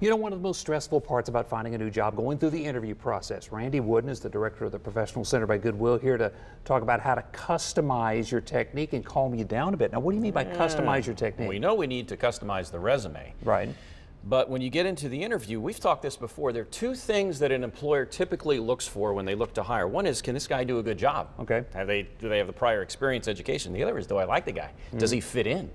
You know, one of the most stressful parts about finding a new job, going through the interview process. Randy Wooden is the director of the Professional Center by Goodwill, here to talk about how to customize your technique and calm you down a bit. Now, what do you mean by customize your technique? We know we need to customize the resume. Right. But when you get into the interview, we've talked this before, there are two things that an employer typically looks for when they look to hire. One is, can this guy do a good job? Okay. Do they have the prior experience, education? The other is, do I like the guy? Does he fit in?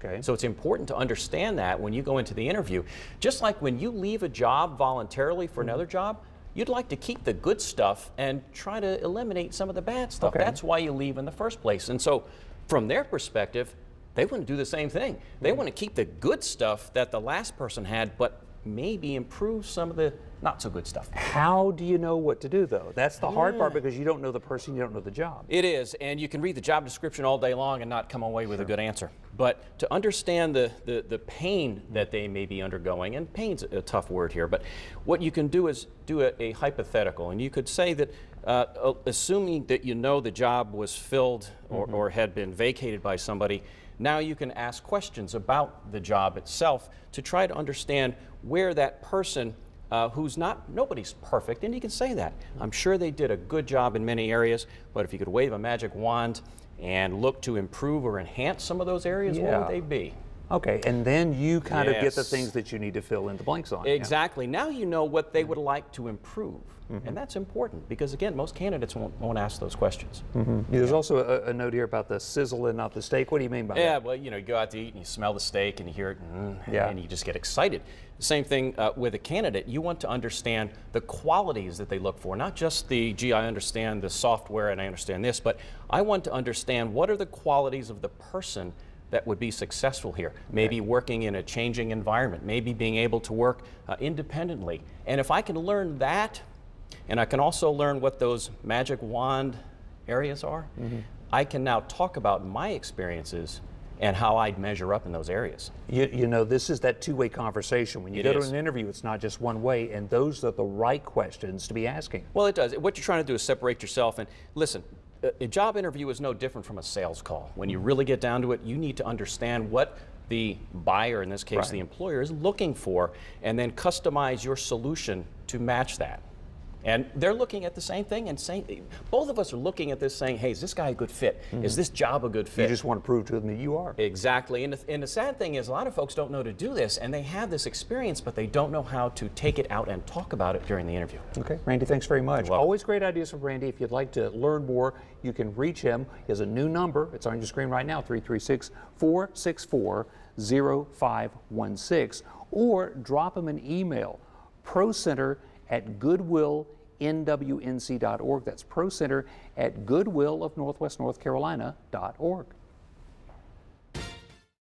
Okay. So it's important to understand that when you go into the interview. Just like when you leave a job voluntarily for another job, you'd like to keep the good stuff and try to eliminate some of the bad stuff. Okay. That's why you leave in the first place. And so from their perspective, they want to do the same thing. They want to keep the good stuff that the last person had, but maybe improve some of the not so good stuff. How do you know what to do, though? That's the hard part, because you don't know the person, you don't know the job. It is, and you can read the job description all day long and not come away with a good answer. But to understand the pain that they may be undergoing, and pain's a tough word here, but what you can do is do a hypothetical, and you could say that assuming that you know the job was filled or had been vacated by somebody, now you can ask questions about the job itself to try to understand where that person nobody's perfect, and you can say that. I'm sure they did a good job in many areas, but if you could wave a magic wand and look to improve or enhance some of those areas, what would they be? Okay, and then you kind of get the things that you need to fill in the blanks on. Exactly. Now you know what they would like to improve. And that's important because, again, most candidates won't ask those questions. There's also a note here about the sizzle and not the steak. What do you mean by that? Yeah, well, you know, you go out to eat and you smell the steak and you hear it, and you just get excited. The same thing with a candidate. You want to understand the qualities that they look for, not just the, gee, I understand the software and I understand this, but I want to understand what are the qualities of the person that would be successful here. Maybe working in a changing environment, maybe being able to work independently. And if I can learn that, and I can also learn what those magic wand areas are, I can now talk about my experiences and how I'd measure up in those areas. You know, this is that two-way conversation. When you go to an interview, it's not just one way, and those are the right questions to be asking. Well, it does. What you're trying to do is separate yourself. And listen, a job interview is no different from a sales call. When you really get down to it, you need to understand what the buyer, in this case the employer, is looking for, and then customize your solution to match that. And they're looking at the same thing and saying, both of us are looking at this saying, hey, is this guy a good fit? Is this job a good fit? You just want to prove to them that you are. Exactly. And the sad thing is a lot of folks don't know to do this, and they have this experience, but they don't know how to take it out and talk about it during the interview. Okay, Randy, thanks very much. You're welcome. Always great ideas from Randy. If you'd like to learn more, you can reach him. He has a new number. It's on your screen right now, 336-464-0516, or drop him an email, procenter@goodwillnwnc.org. That's procenter@goodwillofnorthwestnorthcarolina.org.